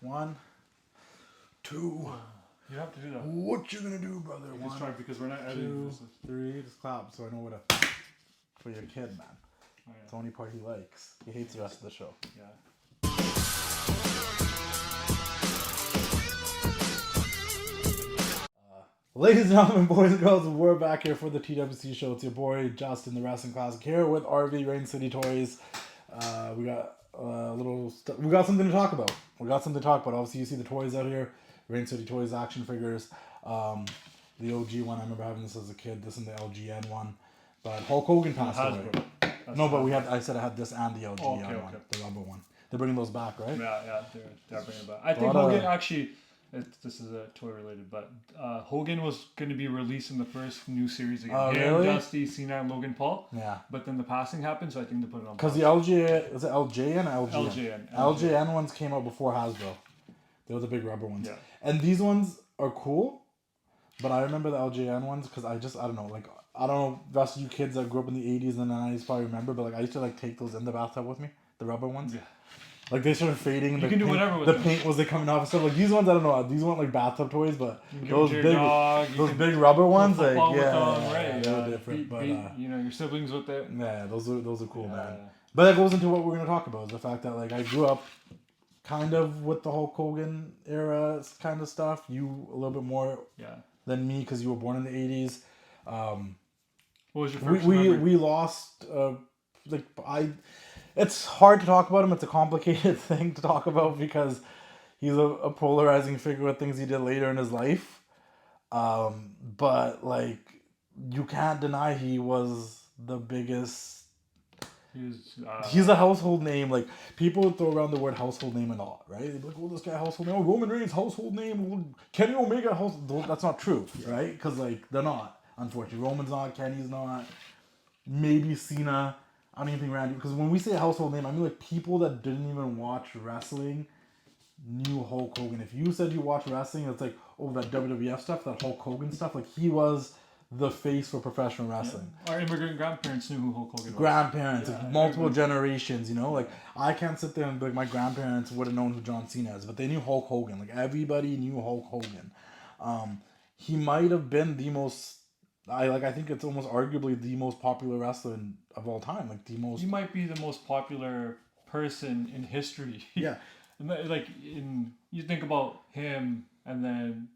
1, 2. You have to do that. What you gonna do, brother? Just 1, try because we're not editing 2, this. 3. Just clap so I know what to. For your kid, man. Oh, yeah. It's the only part he likes. He hates the rest of the show. Yeah. Ladies and gentlemen, boys and girls, we're back here for the TWC Show. It's your boy Justin, the Wrestling Classic, here with Arvy, Rain City Toys. We got we got something to talk about. Obviously, you see the toys out here. Rain City Toys action figures. The OG one, I remember having this as a kid. This and the LGN one. But Hulk Hogan passed away. No, but I said I had this and the LGN one, the rubber one. They're bringing those back, right? Yeah, they're bringing it back. I think Hogan actually. This is a toy related, but Hogan was going to be released in the first new series again. Oh, really? Dusty, Cena, and Logan Paul. Yeah. But then the passing happened, so I think they put it on. Because the LJ, is it LJN or LGN? LJN ones came out before Hasbro. They were the big rubber ones. Yeah. And these ones are cool, but I remember the LJN ones because I don't know, the rest of you kids that grew up in the 80s and the 90s probably remember, but I used to take those in the bathtub with me, the rubber ones. Yeah. They started fading. You can do whatever with the them. paint was coming off and stuff. These ones, I don't know. These weren't bathtub toys, but those big rubber ones, they were different. But your siblings with it. Yeah, those are cool, man. But that goes into what we're gonna talk about is the fact that I grew up kind of with the Hulk Hogan era kind of stuff. You a little bit more than me because you were born in the 80s. What was your first memory? We lost It's hard to talk about him. It's a complicated thing to talk about because he's a polarizing figure with things he did later in his life. But you can't deny he was the biggest. He's a household name. People throw around the word household name a lot, right? They're like, "Oh, this guy household name. Oh, Roman Reigns household name. Kenny Omega household." That's not true, right? Because they're not. Unfortunately, Roman's not. Kenny's not. Maybe Cena. I don't even think Randy, because when we say household name, I mean people that didn't even watch wrestling knew Hulk Hogan. If you said you watch wrestling, it's that WWF stuff, that Hulk Hogan stuff, he was the face for professional wrestling. Yeah. Our immigrant grandparents knew who Hulk Hogan was. Grandparents, multiple generations, I can't sit there and be like, my grandparents would have known who John Cena is, but they knew Hulk Hogan. Everybody knew Hulk Hogan. He might have been the most, I think it's almost arguably the most popular wrestler of all time. He might be the most popular person in history. Yeah. You think about him, and then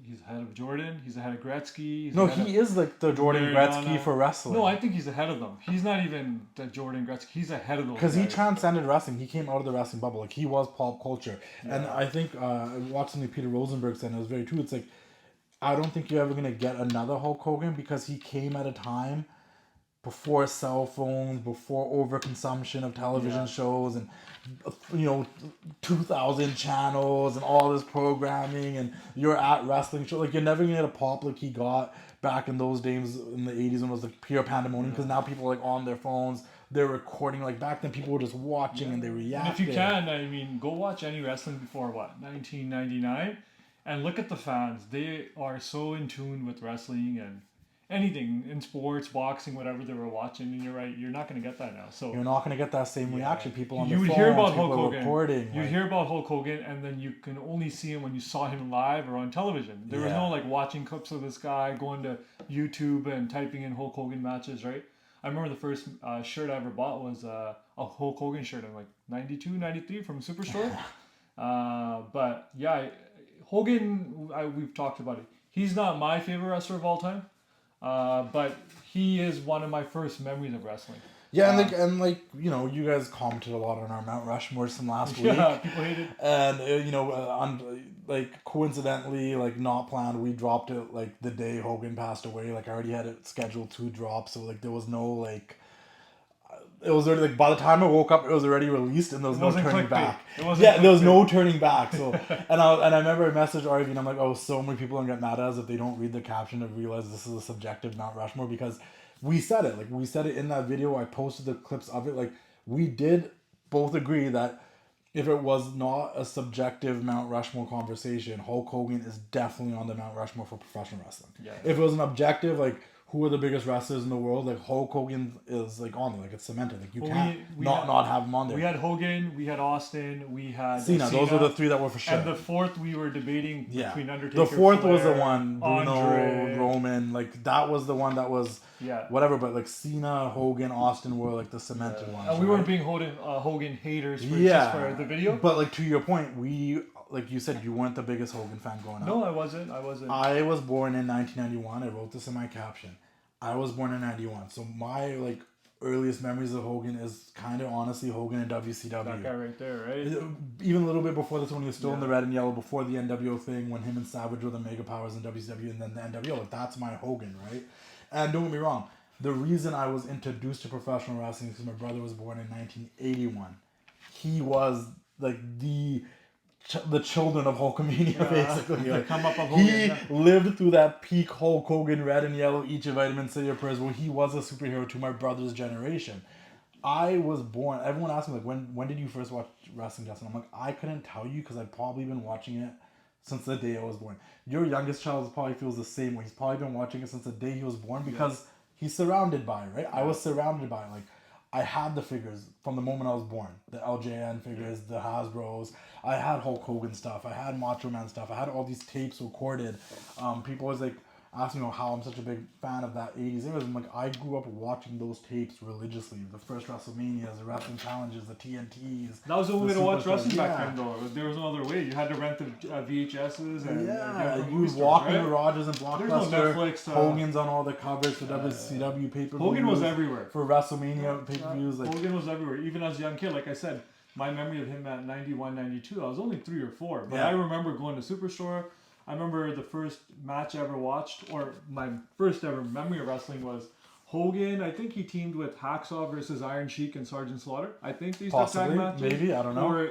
he's ahead of Jordan. He's ahead of Gretzky. He is the Jordan Gretzky for wrestling. No, I think he's ahead of them. He's not even the Jordan Gretzky. He's ahead of those. Because he transcended wrestling. He came out of the wrestling bubble. He was pop culture. Yeah. And I think I watched something Peter Rosenberg said, and it was very true. It's I don't think you're ever going to get another Hulk Hogan because he came at a time before cell phones, before overconsumption of television shows and, 2,000 channels and all this programming and you're at wrestling show. You're never going to get a pop like he got back in those days in the 80s when it was pure pandemonium because now people are on their phones. They're recording. Back then people were just watching and they reacted. And if you can, go watch any wrestling before 1999. And look at the fans. They are so in tune with wrestling and anything in sports, boxing, whatever they were watching. And you're right, you're not going to get that now. So you're not going to get that same reaction. People on the phones, hear about Hulk Hogan. Recording. You'd hear about Hulk Hogan, and then you can only see him when you saw him live or on television. There was no watching clips of this guy, going to YouTube and typing in Hulk Hogan matches, right? I remember the first shirt I ever bought was a Hulk Hogan shirt in 92, 93 from Superstore. But yeah, Hogan, we've talked about it. He's not my favorite wrestler of all time, but he is one of my first memories of wrestling. Yeah, you guys commented a lot on our Mount Rushmore from last week. Yeah, people hate it. And coincidentally, not planned, we dropped it the day Hogan passed away. I already had it scheduled to drop, so there was no it was already by the time I woke up, it was already released, and there was no turning back. There was no turning back. So, and I remember I messaged Arvy, and I'm like, oh, so many people are gonna get mad at us if they don't read the caption and realize this is a subjective Mount Rushmore because we said it. We said it in that video. I posted the clips of it. We did both agree that if it was not a subjective Mount Rushmore conversation, Hulk Hogan is definitely on the Mount Rushmore for professional wrestling. Yeah. If it was an objective, who are the biggest wrestlers in the world, like Hulk Hogan is like on there, like it's cemented. Like you Well, can't not have him on there. We had Hogan, we had Austin, we had Cena. Those were the three that were for sure. And the fourth we were debating between Undertaker, the fourth Flair, was the one, Bruno, Andre. Roman, like that was the one that was whatever. But like Cena, Hogan, Austin were like the cemented ones. And we weren't being Hogan haters just for the video. But like to your point, like you said, you weren't the biggest Hogan fan growing up. No, I wasn't. I was born in 1991. I wrote this in my caption. I was born in 91. So my like earliest memories of Hogan is kind of honestly Hogan and WCW. That guy right there, right? Even a little bit before this, when he was still in the red and yellow, before the NWO thing, when him and Savage were the mega powers in WCW, and then the NWO. Like that's my Hogan, right? And don't get me wrong. The reason I was introduced to professional wrestling is because my brother was born in 1981. He was like the children of Hulkamania, basically. Like, come up with Hogan, he lived through that peak Hulk Hogan red and yellow, each a vitamin, say your prayers, where he was a superhero to my brother's generation. I was born. Everyone asked me like, when did you first watch wrestling, Justin? I'm like, I couldn't tell you because I've probably been watching it since the day I was born. Your youngest child probably feels the same way. He's probably been watching it since the day he was born because he's surrounded by it, right? I was surrounded by it. Like, I had the figures from the moment I was born. The LJN figures, the Hasbros. I had Hulk Hogan stuff. I had Macho Man stuff. I had all these tapes recorded. People always like ask me how I'm such a big fan of that 80s era. I'm like, I grew up watching those tapes religiously. The first WrestleManias, the wrestling challenges, the TNTs. That was the only way to watch wrestling back then, though. There was no other way. You had to rent the VHSs and you was walking to Rogers and Blockbuster. There's no Netflix. Hogan's on all the covers for WCW pay-per-views. Hogan was everywhere. For WrestleMania pay-per-views. Like, Hogan was everywhere. Even as a young kid, like I said, my memory of him at 91, 92, I was only 3 or 4. But I remember going to Superstore. I remember the first match I ever watched, or my first ever memory of wrestling was Hogan. I think he teamed with Hacksaw versus Iron Sheik and Sergeant Slaughter. I think these tag matches. Maybe, I don't know. Or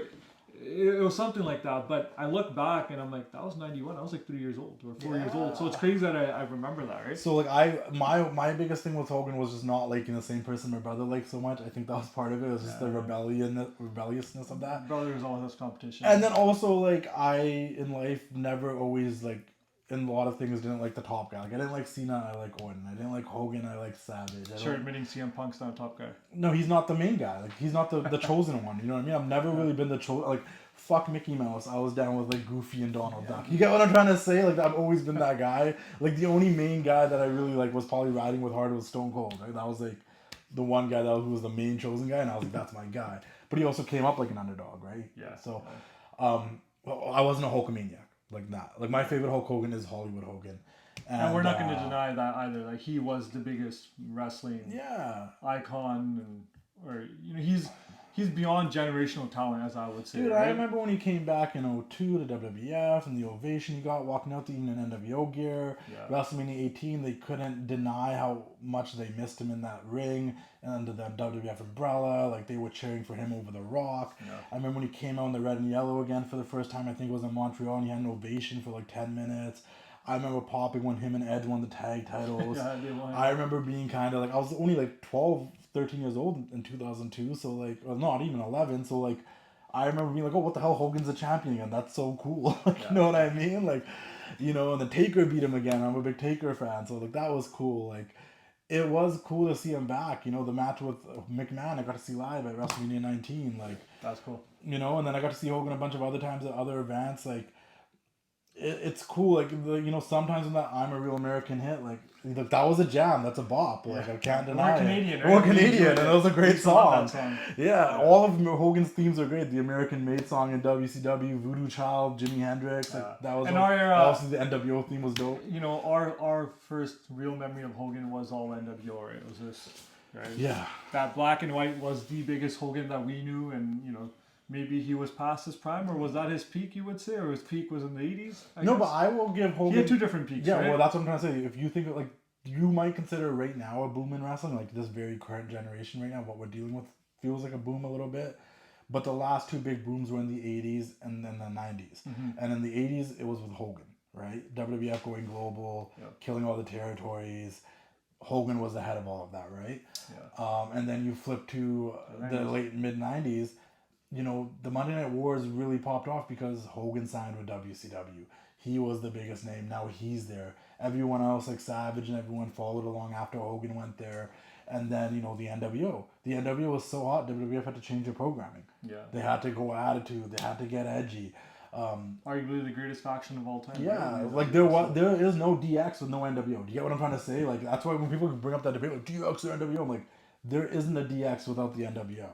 it was something like that. But I look back and I'm like, that was 91. I was like 3 years old or 4 years old. So it's crazy that I remember that, right? So like my biggest thing with Hogan was just not liking the same person my brother liked so much. I think that was part of it. It was just the rebelliousness of that. Brothers always has competition. And then also like I in life never always like in a lot of things didn't like the top guy. Like I didn't like Cena, I like Orton. I didn't like Hogan, I like Savage. Sure, admitting CM Punk's not a top guy. No, he's not the main guy. Like he's not the chosen one. You know what I mean? I've never really been the chosen. Like fuck Mickey Mouse. I was down with like Goofy and Donald Duck. You get what I'm trying to say? Like I've always been that guy. Like the only main guy that I really like was probably riding with hard was Stone Cold. Right? That was like the one guy who was the main chosen guy, and I was like, that's my guy. But he also came up like an underdog, right? Yeah. So, I wasn't a Hulkamaniac like that. Like my favorite Hulk Hogan is Hollywood Hogan. And we're not going to deny that either. Like he was the biggest wrestling icon, or he's beyond generational talent, as I would say. Dude, right? I remember when he came back in 2002 to WWF and the ovation he got walking out even in NWO gear. Yeah. WrestleMania 18, they couldn't deny how much they missed him in that ring and under the WWF umbrella. Like they were cheering for him over The Rock. Yeah. I remember when he came out in the red and yellow again for the first time. I think it was in Montreal, and he had an ovation for like 10 minutes. I remember popping when him and Edge won the tag titles. I remember being kind of like, I was only like 12, 13 years old in 2002, so like, or not even 11, so like, I remember being like, oh, what the hell, Hogan's a champion again, that's so cool. Like, you know what I mean? Like, you know, and the Taker beat him again. I'm a big Taker fan, so like, that was cool. Like, it was cool to see him back. You know, the match with McMahon, I got to see live at WrestleMania 19. Like, that's cool. You know, and then I got to see Hogan a bunch of other times at other events. Like, it's cool. Like, you know, sometimes when that I'm a Real American hit, like that was a jam. That's a bop. Like, I can't deny it. More Canadian, and it was a great song. Yeah, all of Hogan's themes are great. The American Made song in WCW, Voodoo Child, Jimi Hendrix. Like, that was, and obviously the NWO theme was dope. You know, our first real memory of Hogan was all NWO. Right? It was this. Right? Yeah. That black and white was the biggest Hogan that we knew, and you know. Maybe he was past his prime, or was that his peak, you would say? Or his peak was in the 80s? No, but I will give Hogan... He had two different peaks, yeah, right? well, that's what I'm trying to say. If you think of, like, you might consider right now a boom in wrestling, like this very current generation right now, what we're dealing with feels like a boom a little bit. But the last two big booms were in the 80s and then the 90s. Mm-hmm. And in the 80s, it was with Hogan, right? WWF going global, killing all the territories. Hogan was the head of all of that, right? Yeah. And then you flip to the late mid-90s. You know, the Monday Night Wars really popped off because Hogan signed with WCW. he was the biggest name. Now he's there. Everyone else, like Savage and everyone, followed along after Hogan went there. And then, you know, the NWO. The NWO was so hot, WWF had to change their programming. Yeah. They had to go attitude. They had to get edgy. Arguably the greatest faction of all time. Yeah, right? like there is no DX with no NWO. Do you get what I'm trying to say? Like, that's why when people bring up that debate, like DX or NWO, I'm like, there isn't a DX without the NWO.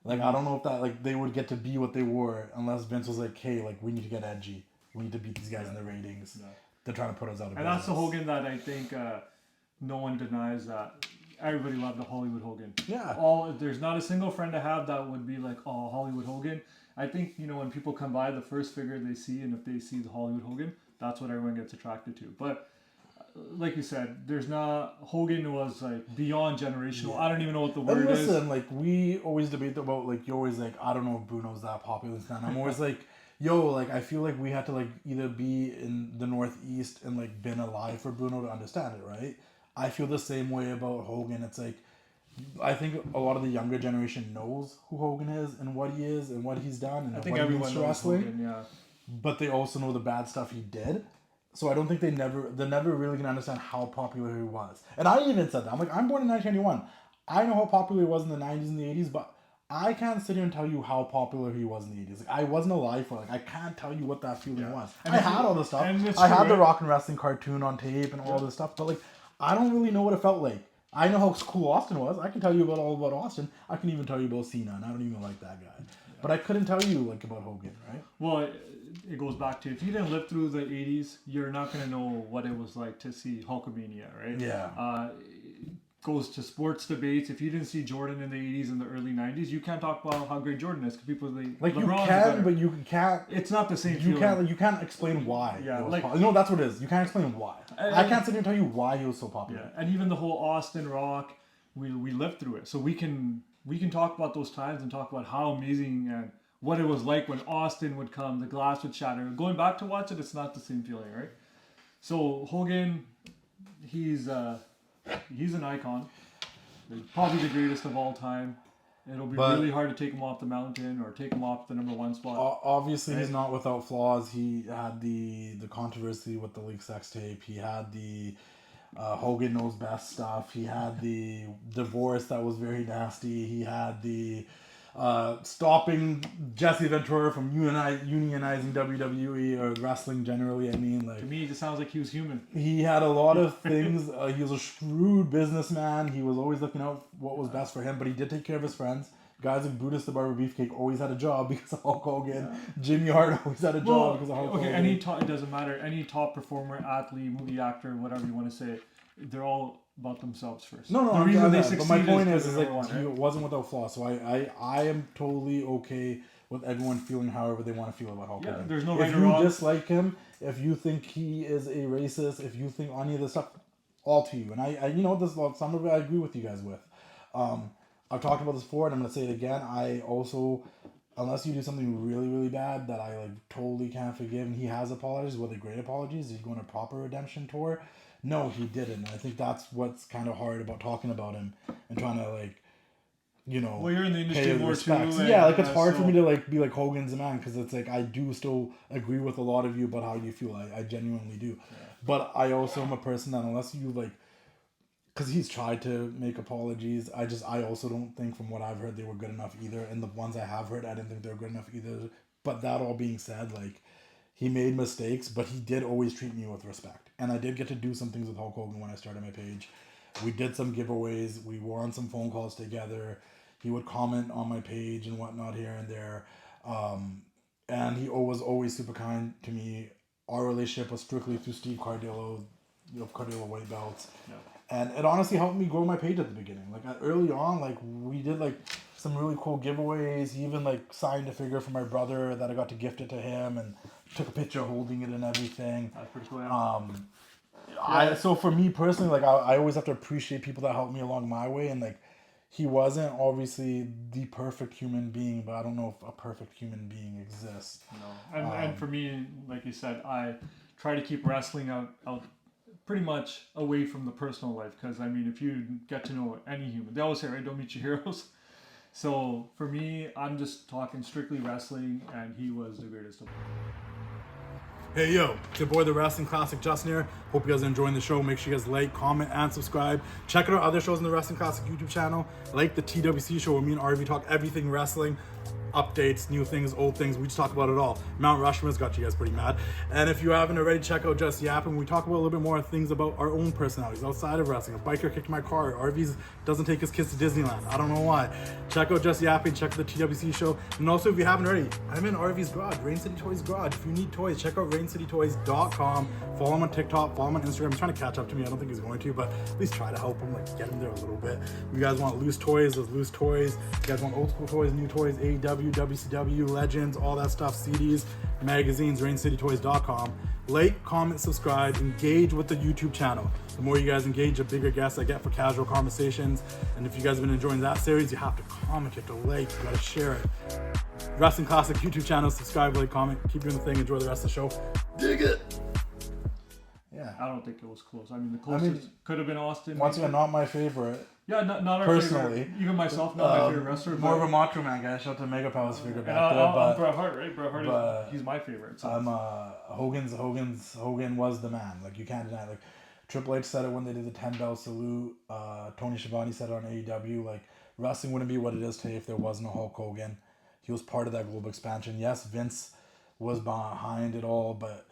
Like, I don't know if that, like, they would get to be what they were unless Vince was like, hey, like, we need to get edgy. We need to beat these guys in the ratings. Yeah. They're trying to put us out of business. And that's the Hogan that I think no one denies that. Everybody loved the Hollywood Hogan. Yeah. There's not a single friend I have that would be like, oh, Hollywood Hogan. I think, you know, when people come by, the first figure they see, and if they see the Hollywood Hogan, that's what everyone gets attracted to. But like you said, Hogan was like beyond generational. Yeah. I don't even know what the word is. Listen, like, we always debate about, like, you're always like, I don't know if Bruno's that popular. And I'm always like, yo, like, I feel like we had to, like, either be in the Northeast and, like, been alive for Bruno to understand it, right? I feel the same way about Hogan. It's like, I think a lot of the younger generation knows who Hogan is and what he is and what he's done and I think what everyone he knows wrestling. Hogan, yeah. But they also know the bad stuff he did. So I don't think they're never really gonna understand how popular he was. And I even said that. I'm like, I'm born in 1991. I know how popular he was in the 90s and the 80s, but I can't sit here and tell you how popular he was in the 80s. Like, I wasn't alive for it. Like, I can't tell you what that feeling was. And I had all this stuff. I had the Rock and Wrestling cartoon on tape and all this stuff, but, like, I don't really know what it felt like. I know how cool Austin was. I can tell you all about Austin. I can even tell you about Cena, and I don't even like that guy. Yeah. But I couldn't tell you, like, about Hogan, right? Well, it goes back to, if you didn't live through the 80s, you're not going to know what it was like to see Hulkamania, right? Yeah. Goes to sports debates. If you didn't see Jordan in the 80s and the early 90s, you can't talk about how great Jordan is, because people like you can, but you can't. It's not the same. You can't explain why. Yeah, that's what it is. You can't explain why. I can't sit here and tell you why he was so popular. Yeah, and even the whole Austin Rock, we lived through it, so we can talk about those times and talk about how amazing and what it was like when Austin would come, the glass would shatter. Going back to watch it, it's not the same feeling, right? So Hogan, he's an icon. Probably the greatest of all time. It'll be really hard to take him off the mountain or take him off the number one spot. Obviously, right? He's not without flaws. He had the controversy with the leaked sex tape. He had the Hogan Knows Best stuff. He had the divorce that was very nasty. He had the stopping Jesse Ventura from unionizing WWE or wrestling generally. I mean, like, to me, it just sounds like he was human. He had a lot of things. He was a shrewd businessman. He was always looking out what was best for him, but he did take care of his friends. Guys like Brutus the Barber Beefcake always had a job because of Hulk Hogan. Yeah. Jimmy Hart always had a job because of Hulk Hogan. It doesn't matter. Any top performer, athlete, movie actor, whatever you want to say, they're all about themselves first. No, the reason they succeed. But my point is like, he wasn't without flaws. So I am totally okay with everyone feeling however they want to feel about Hulk Hogan. There's no right or wrong. If you dislike him, if you think he is a racist, if you think any of this stuff, all to you. And I you know, some of it I agree with you guys with. I've talked about this before, and I'm going to say it again. I also, unless you do something really, really bad that I like totally can't forgive, and he has apologies, whether great apologies, did he go on a proper redemption tour? No, he didn't. I think that's what's kind of hard about talking about him and trying to, like, you know, well, you're in the industry more too. Yeah, like, it's hard for me to, like, be like Hogan's a man, because it's like I do still agree with a lot of you about how you feel. I genuinely do. Yeah. But I also am a person that, unless you, like, because he's tried to make apologies, I also don't think, from what I've heard, they were good enough either. And the ones I have heard, I didn't think they were good enough either. But that all being said, like, he made mistakes, but he did always treat me with respect. And I did get to do some things with Hulk Hogan when I started my page. We did some giveaways. We were on some phone calls together. He would comment on my page and whatnot here and there. And he was always super kind to me. Our relationship was strictly through Steve Cardillo, of Cardillo White Belts. Yeah. And it honestly helped me grow my page at the beginning. Like, early on, like, we did, like, some really cool giveaways. He even, like, signed a figure for my brother that I got to gift it to him, and took a picture holding it and everything. That's pretty cool. So for me personally, like, I always have to appreciate people that help me along my way. And, like, he wasn't obviously the perfect human being, but I don't know if a perfect human being exists. No. And for me, like you said, I try to keep wrestling out pretty much away from the personal life, because, I mean, if you get to know any human, they always say, right, don't meet your heroes. So for me, I'm just talking strictly wrestling, and he was the greatest of all. Hey yo, it's your boy the Wrestling Classic Justin here. Hope you guys are enjoying the show. Make sure you guys like, comment, and subscribe. Check out our other shows on the Wrestling Classic YouTube channel, like the TWC Show where me and Arvy talk everything wrestling, updates, new things, old things. We just talk about it all. Mount Rushmore's got you guys pretty mad. And if you haven't already, check out Just Yapping. We talk about a little bit more things about our own personalities outside of wrestling. A biker kicked my car. Arvy's doesn't take his kids to Disneyland. I don't know why. Check out Just Yapping. Check out the TWC Show. And also, if you haven't already, I'm in Arvy's garage, Rain City Toys garage. If you need toys, check out raincitytoys.com. Follow him on TikTok. Follow him on Instagram. He's trying to catch up to me. I don't think he's going to, but at least try to help him, like get him there a little bit. If you guys want loose toys, there's loose toys. If you guys want old school toys, new toys, AEW, WCW, Legends, all that stuff, CDs, magazines, raincitytoys.com. Like, comment, subscribe, engage with the YouTube channel. The more you guys engage, the bigger guests I get for casual conversations. And if you guys have been enjoying that series, you have to comment, you have to like, you gotta share it. Wrestling Classic YouTube channel, subscribe, like, comment, keep doing the thing, enjoy the rest of the show. Dig it! Yeah. I don't think it was close. I mean, the closest could have been Austin. Once again, not my favorite. Yeah, not our personally. favorite. Even myself, not my favorite wrestler. More of a Macho Man guy. Shout out to Mega Powers figure back there. I'm Bret Hart, right? Bret Hart he's my favorite. So. Hogan was the man. Like, you can't deny it. Like, Triple H said it when they did the 10-bell salute. Tony Schiavone said it on AEW. Like, wrestling wouldn't be what it is today if there wasn't a Hulk Hogan. He was part of that global expansion. Yes, Vince was behind it all, but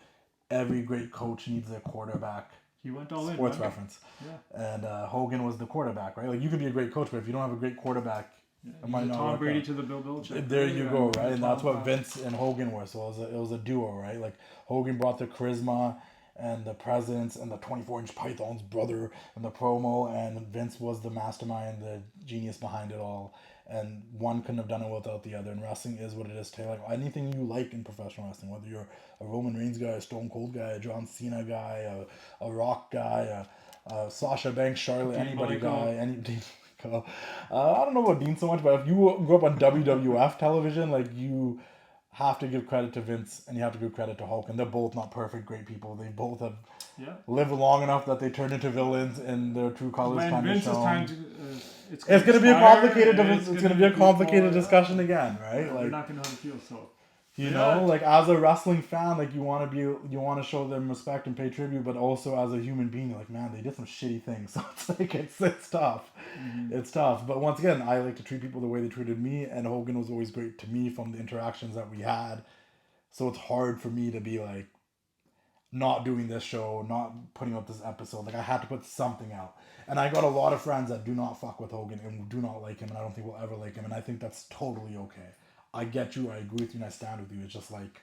every great coach needs a quarterback. He went all in. Sports reference. Yeah. And Hogan was the quarterback, right? Like, you could be a great coach, but if you don't have a great quarterback, it might not Tom Brady to the Bill Belichick. There you go, right? And that's what Vince and Hogan were. So it was a duo, right? Like, Hogan brought the charisma and the presence and the 24-inch python's brother and the promo, and Vince was the mastermind, the genius behind it all. And one couldn't have done it without the other. And wrestling is what it is today. Like, anything you like in professional wrestling, whether you're a Roman Reigns guy, a Stone Cold guy, a John Cena guy, a Rock guy, a Sasha Banks, Charlotte, anybody guy, I don't know about Dean so much, but if you grew up on WWF television, like, you have to give credit to Vince and you have to give credit to Hulk. And they're both not perfect, great people. They both have lived long enough that they turned into villains in their true colors. Vince is time to. It's going to be a complicated. It's going to be a complicated discussion again, right? Like, they're not going to know how to feel. So, you know, like, as a wrestling fan, like, you want to show them respect and pay tribute, but also as a human being, you're like, man, they did some shitty things. So it's like it's tough. Mm-hmm. It's tough. But once again, I like to treat people the way they treated me, and Hogan was always great to me from the interactions that we had. So it's hard for me to be like, not doing this show, not putting out this episode. Like, I had to put something out. And I got a lot of friends that do not fuck with Hogan and do not like him, and I don't think we'll ever like him, and I think that's totally okay. I get you, I agree with you, and I stand with you. It's just like,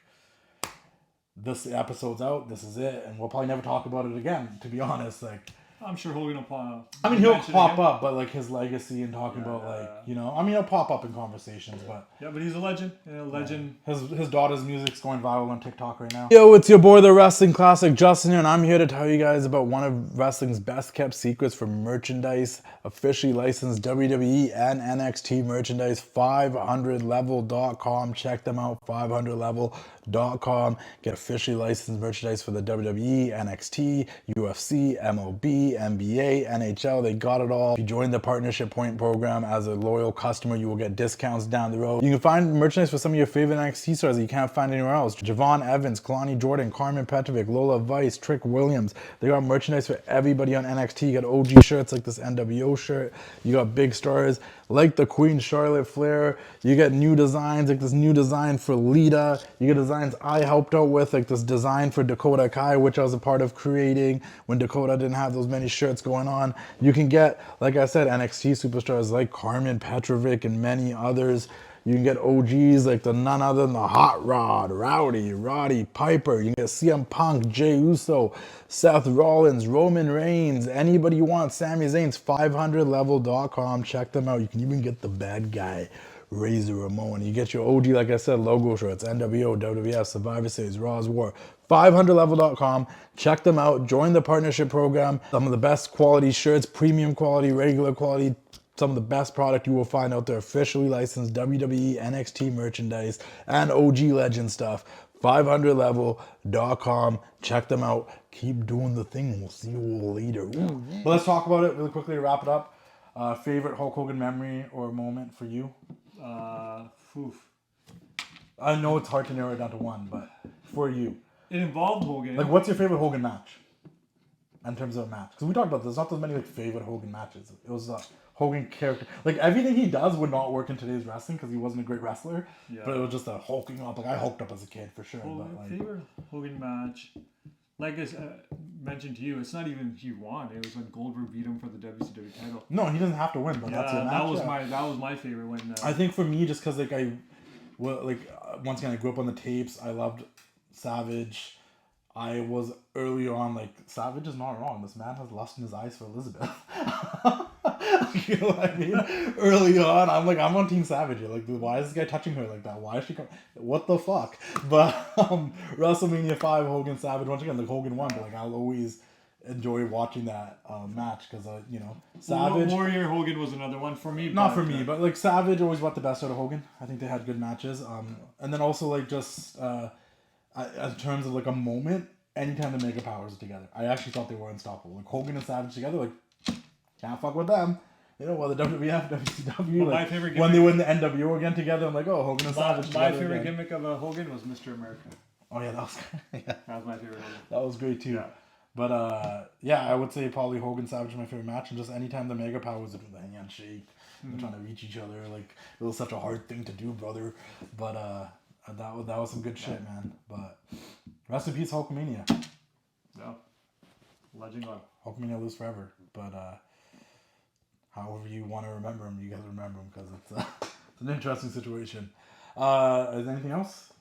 this episode's out, this is it, and we'll probably never talk about it again, to be honest. Like, I'm sure Hogan will pop. I mean, he'll pop up, but like, his legacy and talking about, like, you know, I mean, he'll pop up in conversations, but but he's a legend. A legend. His daughter's music's going viral on TikTok right now. Yo, it's your boy, the Wrestling Classic Justin here, and I'm here to tell you guys about one of wrestling's best kept secrets for merchandise, officially licensed WWE and NXT merchandise. 500level.com. Check them out. 500level.com. Get officially licensed merchandise for the WWE, NXT, UFC, MLB, NBA, NHL. They got it all. If you join the Partnership Point program as a loyal customer, you will get discounts down the road. You can find merchandise for some of your favorite NXT stars that you can't find anywhere else. Javon Evans, Kalani Jordan, Carmen Petrovic, Lola Vice, Trick Williams. They got merchandise for everybody on NXT. You got OG shirts like this NWO shirt. You got big stars like the Queen Charlotte Flair. You get new designs like this new design for Lita. You get designs I helped out with, like this design for Dakota Kai, which I was a part of creating when Dakota didn't have those many shirts going on. You can get, like I said, NXT superstars like Carmen Petrovic and many others. You can get OGs like the none other than the Hot Rod, Roddy Piper. You can get CM Punk, Jey Uso, Seth Rollins, Roman Reigns, anybody you want. Sami Zayn's 500level.com. Check them out. You can even get the bad guy, Razor Ramon. You get your OG, like I said, logo shirts, NWO, WWF, Survivor Series, Raw's War. 500level.com. Check them out. Join the partnership program. Some of the best quality shirts, premium quality, regular quality. Some of the best product you will find out there. Officially licensed WWE, NXT merchandise, and OG Legend stuff. 500level.com. Check them out. Keep doing the thing. We'll see you later. But let's talk about it really quickly to wrap it up. Favorite Hulk Hogan memory or moment for you? Oof. I know it's hard to narrow it down to one, but for you, It involved Hogan. like, what's your favorite Hogan match? In terms of a match, because we talked about there's not that many like favorite Hogan matches. It was Hogan character. Like everything he does would not work in today's wrestling because he wasn't a great wrestler. Yeah. But it was just a hulking up. Like I hulked up as a kid for sure. Well, but like, favorite Hogan match, like I mentioned to you, it's not even he won. It was when Goldberg beat him for the WCW title. no, he doesn't have to win. But that's your match. That was my favorite when. I think for me, just because once again I grew up on the tapes. I loved Savage. I was early on like, Savage is not wrong. This man has lust in his eyes for Elizabeth. You know what I mean? Early on, I'm on Team Savage here. Like, why is this guy touching her like that? Why is she coming? What the fuck? But WrestleMania 5, Hogan Savage, once again, like Hogan won, but like I'll always enjoy watching that match because Savage. Warrior Hogan was another one for me. Not for me, but like Savage always brought the best out of Hogan. I think they had good matches. And then also like just. In terms of like a moment, anytime the Mega Powers are together, I actually thought they were unstoppable. Like Hogan and Savage together, like can't fuck with them. You know, the WWF, WCW, my favorite when they win the NWO again together, I'm like, oh, Hogan and Savage. My favorite gimmick of Hogan was Mr. America. Oh yeah, that was that was my favorite. That was great too. Yeah. But I would say probably Hogan Savage is my favorite match, and just anytime the Mega Powers are doing the handshake, they're trying to reach each other, like it was such a hard thing to do, brother. But that was some good shit, man. But rest in peace, Hulkamania. Yeah, legend on. Hulkamania lives forever. But however you want to remember him, you guys remember him because it's an interesting situation. Is there anything else?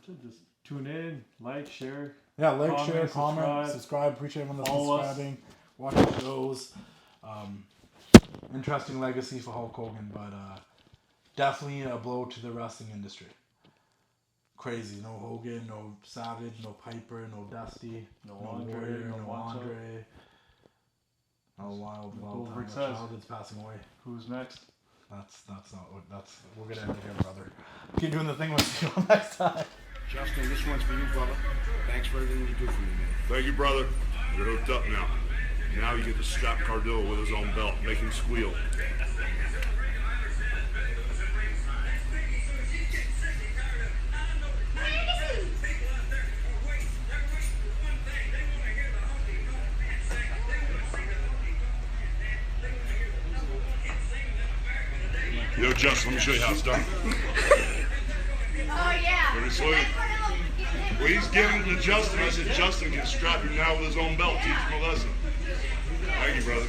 Just tune in, like, share. Yeah, share, comment, subscribe. Appreciate everyone that's subscribing, watching shows. Interesting legacy for Hulk Hogan, but definitely a blow to the wrestling industry. Crazy. No Hogan, no Savage, no Piper, no Dusty, no Andre, Warrior, no Andre. Well, childhood's passing away. Who's next? That's not what we're gonna end it here, brother. Keep doing the thing with you next time. Justin, this one's for you, brother. Thanks for everything you do for me, man. Thank you, brother. You're hooked up now. Now you get to strap Cardillo with his own belt, make him squeal. Yo, Justin, let me show you how it's done. Oh, yeah. Very slowly. Well, he's giving it to Justin. I said, Justin can strap him now with his own belt. Teach him a lesson. Thank you, brother.